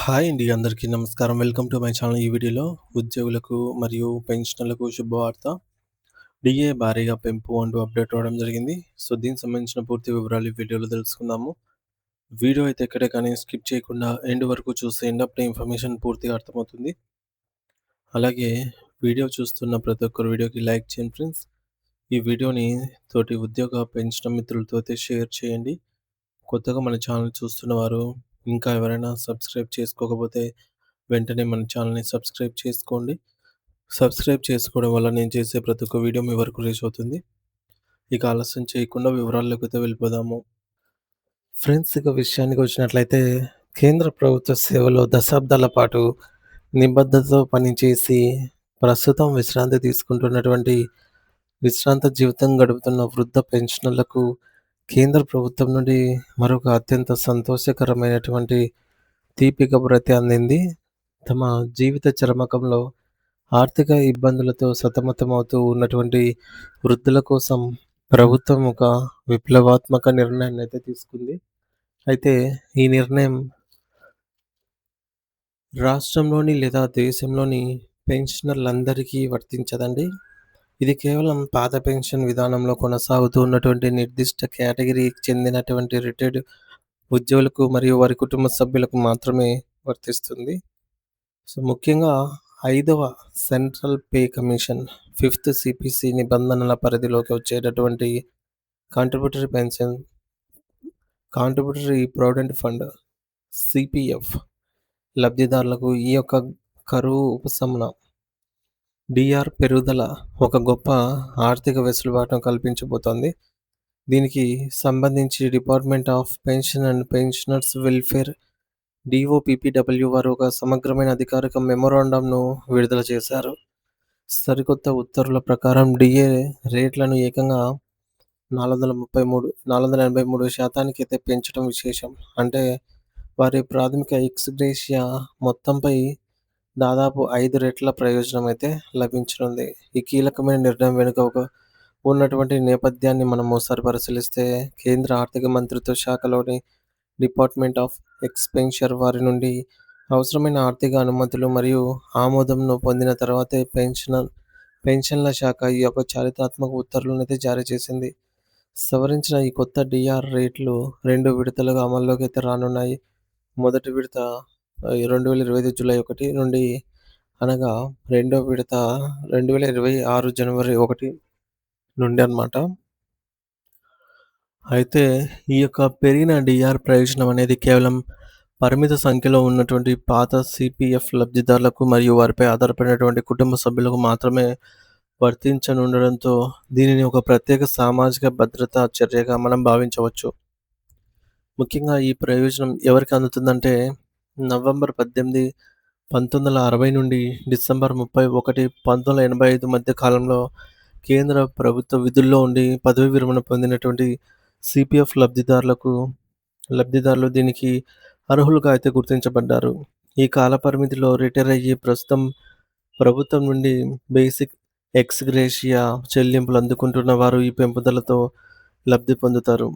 Hi అండి. అందరికీ నమస్కారం. Welcome to my channel. ఈ వీడియోలో ఉద్యోగులకు మరియు పెన్షనర్లకు శుభవార్త. డీఏ భారీగా పెంపు అంటూ అప్డేట్ అవ్వడం జరిగింది. సో, దీనికి సంబంధించిన పూర్తి వివరాలు ఈ వీడియోలో తెలుసుకుందాము. వీడియో అయితే ఎక్కడే కానీ స్కిప్ చేయకుండా ఎండ్ వరకు చూసేయండి. అప్పుడే ఇన్ఫర్మేషన్ పూర్తిగా అర్థమవుతుంది. అలాగే వీడియో చూస్తున్న ప్రతి ఒక్కరు వీడియోకి లైక్ చేయండి ఫ్రెండ్స్. ఈ వీడియోని తోటి ఉద్యోగ పెన్షన్ మిత్రులతో అయితే షేర్ చేయండి. కొత్తగా మన ఛానల్ చూస్తున్న వారు ఇంకా ఎవరైనా సబ్స్క్రైబ్ చేసుకోకపోతే వెంటనే మన ఛానల్‌ని సబ్స్క్రైబ్ చేసుకోండి. సబ్స్క్రైబ్ చేసుకోవడం వల్ల నేను చేసే ప్రతి ఒక్క వీడియో మీ వరకు రీచ్ అవుతుంది. ఇక ఆలస్యం చేయకుండా వివరాల్లోకైతే వెళ్ళిపోదాము. ఫ్రెండ్స్, ఇక విషయానికి వచ్చినట్లయితే కేంద్ర ప్రభుత్వ సేవలో దశాబ్దాల పాటు నిబద్ధతతో పనిచేసి ప్రస్తుతం విశ్రాంతి తీసుకుంటున్నటువంటి విశ్రాంత జీవితం గడుపుతున్న వృద్ధ పెన్షనర్లకు కేంద్ర ప్రభుత్వం నుండి మరొక అత్యంత సంతోషకరమైనటువంటి తీపి కబురైతే అందింది. తమ జీవిత చరమకంలో ఆర్థిక ఇబ్బందులతో సతమతమవుతూ ఉన్నటువంటి వృద్ధుల కోసం ప్రభుత్వం ఒక విప్లవాత్మక నిర్ణయాన్నయితే తీసుకుంది. అయితే ఈ నిర్ణయం రాష్ట్రంలోని లేదా దేశంలోని పెన్షనర్లందరికీ వర్తించదండి. ఇది కేవలం పాత పెన్షన్ విధానంలో కొనసాగుతూ ఉన్నటువంటి నిర్దిష్ట కేటగిరీకి చెందినటువంటి రిటైర్డ్ ఉద్యోగులకు మరియు వారి కుటుంబ సభ్యులకు మాత్రమే వర్తిస్తుంది. సో, ముఖ్యంగా 5వ central pay commission, fifth CPC నిబంధనల పరిధిలోకి వచ్చేటటువంటి contributory pension, contributory provident fund, CPF లబ్ధిదారులకు ఈ యొక్క కరువు ఉపశమన డిఆర్ పెరుగుదల ఒక గొప్ప ఆర్థిక వెసులుబాటును కల్పించబోతోంది. దీనికి సంబంధించి department of pension and pensioners welfare DOPPW వారు ఒక సమగ్రమైన అధికారిక మెమోరాండంను విడుదల చేశారు. సరికొత్త ఉత్తర్వుల ప్రకారం డిఏ రేట్లను ఏకంగా 483% అయితే పెంచడం విశేషం. అంటే వారి ప్రాథమిక ఎక్స్ గ్రేషియా మొత్తంపై దాదాపు 5 రెట్ల ప్రయోజనం అయితే లభించనుంది. ఈ కీలకమైన నిర్ణయం వెనుక ఉన్నటువంటి నేపథ్యాన్ని మనం ఒకసారి పరిశీలిస్తే, కేంద్ర ఆర్థిక మంత్రిత్వ శాఖలోని డిపార్ట్మెంట్ ఆఫ్ ఎక్స్‌పెన్షర్ వారి నుండి అవసరమైన ఆర్థిక అనుమతులు మరియు ఆమోదంను పొందిన తర్వాతే పెన్షన్ల శాఖ ఈ యొక్క చారిత్రాత్మక ఉత్తర్వులనైతే జారీ చేసింది. సవరించిన ఈ కొత్త డిఆర్ రేట్లు 2 విడతలుగా అమల్లోకి అయితే రానున్నాయి. మొదటి విడత 2025 జూలై 1 నుండి, అనగా రెండో విడత 2026 జనవరి 1 నుండి అన్నమాట. అయితే ఈ యొక్క పెరిగిన డిఆర్ ప్రయోజనం అనేది కేవలం పరిమిత సంఖ్యలో ఉన్నటువంటి పాత సిపిఎఫ్ లబ్ధిదారులకు మరియు వారిపై ఆధారపడినటువంటి కుటుంబ సభ్యులకు మాత్రమే వర్తించనుండడంతో దీనిని ఒక ప్రత్యేక సామాజిక భద్రతా చర్యగా మనం భావించవచ్చు. ముఖ్యంగా ఈ ప్రయోజనం ఎవరికి అందుతుందంటే, నవంబర్ 18, 1960 నుండి డిసెంబర్ 31, 1985 మధ్య కాలంలో కేంద్ర ప్రభుత్వ విధుల్లో ఉండి పదవీ విరమణ పొందినటువంటి సిపిఎఫ్ లబ్ధిదారులు దీనికి అర్హులుగా అయితే గుర్తించబడ్డారు. ఈ కాల పరిమితిలో రిటైర్ అయ్యి ప్రస్తుతం ప్రభుత్వం నుండి బేసిక్ ఎక్స్ గ్రేషియా చెల్లింపులు అందుకుంటున్న వారు ఈ పెంపుదలతో లబ్ధి పొందుతారు.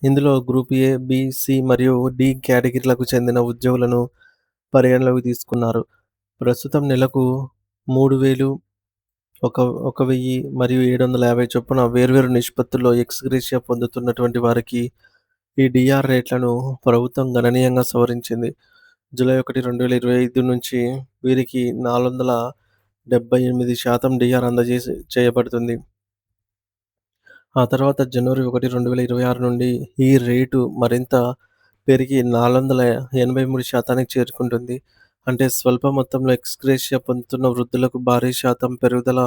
ఇందులో గ్రూప్ ఏ, బి, సి మరియు డి కేటగిరీలకు చెందిన ఉద్యోగులను పరిగణలోకి తీసుకున్నారు. ప్రస్తుతం నెలకు 3000, 1000 మరియు 750 చొప్పున వేర్వేరు నిష్పత్తుల్లో ఎక్స్ గ్రేషియా పొందుతున్నటువంటి వారికి ఈ డిఆర్ రేట్లను ప్రభుత్వం గణనీయంగా సవరించింది. జూలై 1, 2025 నుంచి వీరికి 478% డిఆర్ చేయబడుతుంది. ఆ తర్వాత జనవరి 1, 2026 నుండి ఈ రేటు మరింత పెరిగి 483% చేరుకుంటుంది. అంటే స్వల్ప మొత్తంలో ఎక్స్ గ్రేషియా పొందుతున్న వృద్ధులకు భారీ శాతం పెరుగుదల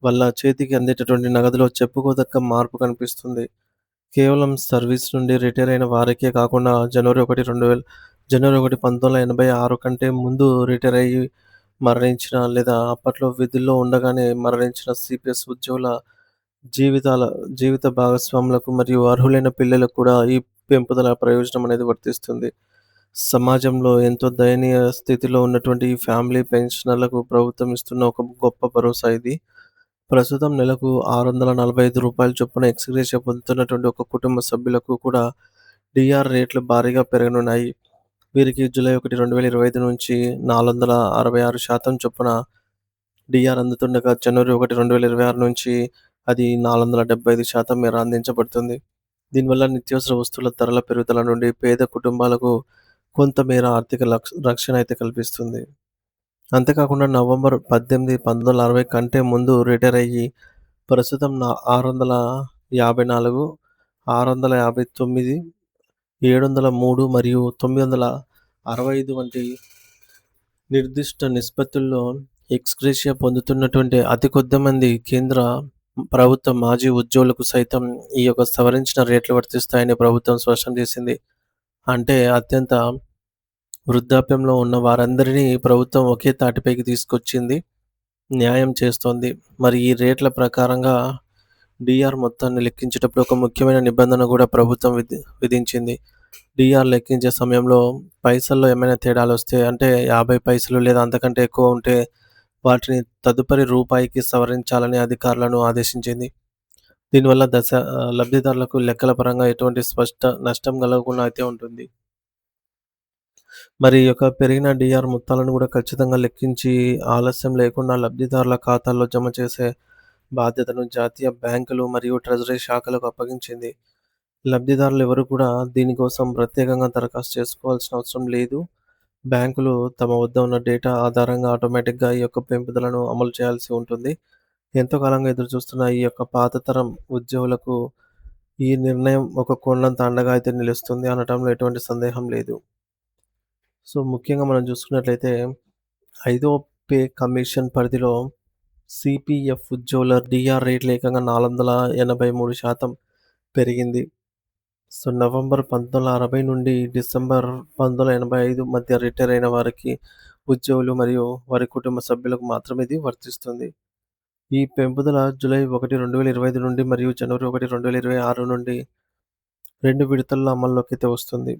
వల్ల చేతికి అందేటటువంటి నగదులో చెప్పుకోదగ్గ మార్పు కనిపిస్తుంది. కేవలం సర్వీస్ నుండి రిటైర్ అయిన వారికే కాకుండా జనవరి 1, 1986 కంటే ముందు రిటైర్ అయ్యి మరణించిన లేదా అప్పట్లో విధుల్లో ఉండగానే మరణించిన సిపిఎస్ ఉద్యోగుల జీవిత భాగస్వాములకు మరియు అర్హులైన పిల్లలకు కూడా ఈ పెంపుదల ప్రయోజనం అనేది వర్తిస్తుంది. సమాజంలో ఎంతో దయనీయ స్థితిలో ఉన్నటువంటి ఈ ఫ్యామిలీ పెన్షనర్లకు ప్రభుత్వం ఇస్తున్న ఒక గొప్ప భరోసా ఇది. ప్రస్తుతం నెలకు రూ. 645 చొప్పున ఎక్స్ గ్రేషియా పొందుతున్నటువంటి ఒక కుటుంబ సభ్యులకు కూడా డిఆర్ రేట్లు భారీగా పెరగనున్నాయి. వీరికి జూలై 1, 2025 నుంచి 466% చొప్పున డీఆర్ అందుతుండగా జనవరి 1, 2026 నుంచి అది 475% మేర అందించబడుతుంది. దీనివల్ల నిత్యావసర వస్తువుల ధరల పెరుగుదల నుండి పేద కుటుంబాలకు కొంతమేర ఆర్థిక రక్షణ అయితే కల్పిస్తుంది. అంతేకాకుండా నవంబర్ 18, 1960 కంటే ముందు రిటైర్ అయ్యి ప్రస్తుతం 654, 659, 703 మరియు 965 వంటి నిర్దిష్ట నిష్పత్తుల్లో ఎక్స్‌గ్రేషియా పొందుతున్నటువంటి అతి కొద్ది మంది కేంద్ర ప్రభుత్వ మాజీ ఉద్యోగులకు సైతం ఈ యొక్క సవరించిన రేట్లు వర్తిస్తాయని ప్రభుత్వం స్పష్టం చేసింది. అంటే అత్యంత వృద్ధాప్యంలో ఉన్న వారందరినీ ప్రభుత్వం ఒకే తాటిపైకి తీసుకొచ్చింది. న్యాయం చేస్తోంది. మరి ఈ రేట్ల ప్రకారంగా డీఆర్ మొత్తాన్ని లెక్కించేటప్పుడు ఒక ముఖ్యమైన నిబంధన కూడా ప్రభుత్వం విధించింది. డీఆర్ లెక్కించే సమయంలో పైసల్లో ఏమైనా తేడాలొస్తే అంటే 50 పైసలు లేదా అంతకంటే ఎక్కువ ఉంటే వాటిని తదుపరి రూపాయికి సవరించాలని అధికారులను ఆదేశించింది. దీనివల్ల లబ్ధిదారులకు లెక్కల పరంగా ఎటువంటి స్పష్ట నష్టం కలగకుండా అయితే ఉంటుంది. మరి ఈ యొక్క పెరిగిన డీఆర్ మొత్తాలను కూడా ఖచ్చితంగా లెక్కించి ఆలస్యం లేకుండా లబ్ధిదారుల ఖాతాల్లో జమ చేసే బాధ్యతను జాతీయ బ్యాంకులు మరియు ట్రెజరీ శాఖలకు అప్పగించింది. లబ్ధిదారులు ఎవరు కూడా దీనికోసం ప్రత్యేకంగా దరఖాస్తు చేసుకోవాల్సిన అవసరం లేదు. బ్యాంకులు తమ వద్ద ఉన్న డేటా ఆధారంగా ఆటోమేటిక్‌గా ఈ యొక్క పెంపుదలను అమలు చేయాల్సి ఉంటుంది. ఎంతో కాలంగా ఎదురుచూస్తున్న ఈ యొక్క పాత తరం ఉద్యోగులకు ఈ నిర్ణయం ఒక కొండంత అండగా అయితే నిలుస్తుంది అనటంలో ఎటువంటి సందేహం లేదు. సో, ముఖ్యంగా మనం చూసుకున్నట్లయితే ఐదో పే కమిషన్ పరిధిలో సీపీఎఫ్ ఉద్యోగుల డీఆర్ రేట్లు ఏకంగా 483% పెరిగింది. సో, నవంబర్ 1960 నుండి డిసెంబర్ 1985 మధ్య రిటైర్ అయిన వారికి ఉద్యోగులు మరియు వారి కుటుంబ సభ్యులకు మాత్రమే ఇది వర్తిస్తుంది. ఈ పెంపుదల జూలై 1, 2025 నుండి మరియు జనవరి 1, 2026 నుండి 2 విడతల్లో అమల్లోకైతే వస్తుంది.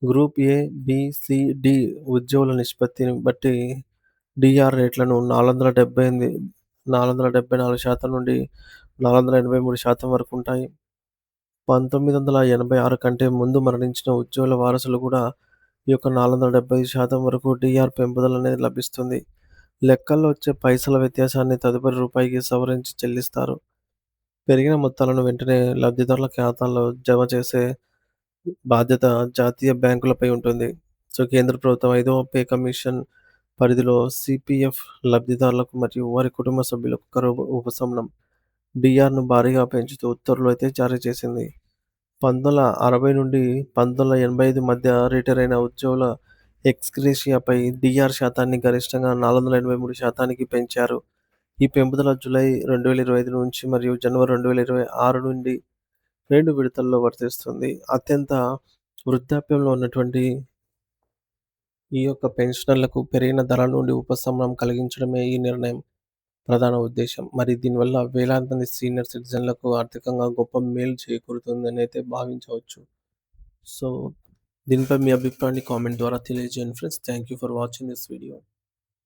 Group A, B, C, D ఉద్యోగుల నిష్పత్తిని బట్టి డీఆర్ రేట్లను 474% నుండి 483% వరకు ఉంటాయి. 1986 కంటే ముందు మరణించిన ఉద్యోగుల వారసులు కూడా ఈ యొక్క 475% వరకు డీఆర్ పెంపుదల అనేది లభిస్తుంది. లెక్కల్లో వచ్చే పైసల వ్యత్యాసాన్ని తదుపరి రూపాయికి సవరించి చెల్లిస్తారు. పెరిగిన మొత్తాలను వెంటనే లబ్ధిదారుల ఖాతాల్లో జమ చేసే బాధ్యత జాతీయ బ్యాంకులపై ఉంటుంది. సో, కేంద్ర ప్రభుత్వం ఐదవ పే కమిషన్ పరిధిలో సీపీఎఫ్ లబ్ధిదారులకు మరియు వారి కుటుంబ సభ్యులకు కరువు ఉపశమనం డీఆర్‌ను భారీగా పెంచుతూ ఉత్తర్వులు అయితే జారీ చేసింది. 1960 నుండి 1985 మధ్య రిటైర్ అయిన ఉద్యోగుల ఎక్స్‌గ్రేషియాపై డీఆర్ శాతాన్ని గరిష్టంగా 483%కి పెంచారు. ఈ పెంపుదల జూలై 2025 నుంచి మరియు జనవరి 2026 నుండి 2 విడతల్లో వర్తిస్తుంది. అత్యంత వృద్ధాప్యంలో ఉన్నటువంటి ఈ యొక్క పెన్షనర్లకు పెరిగిన ధరల నుండి ఉపశమనం కలిగించడమే ఈ నిర్ణయం ప్రధాన ఉద్దేశ్యం. మరి దీనివల్ల వేలాది మంది సీనియర్ సిటిజన్లకు ఆర్థికంగా గొప్ప మేలు చేకూరుతుందని అయితే భావించవచ్చు. సో, దీనిపై మీ అభిప్రాయాన్ని కామెంట్ ద్వారా తెలియజేయండి friends. Thank you for watching this video.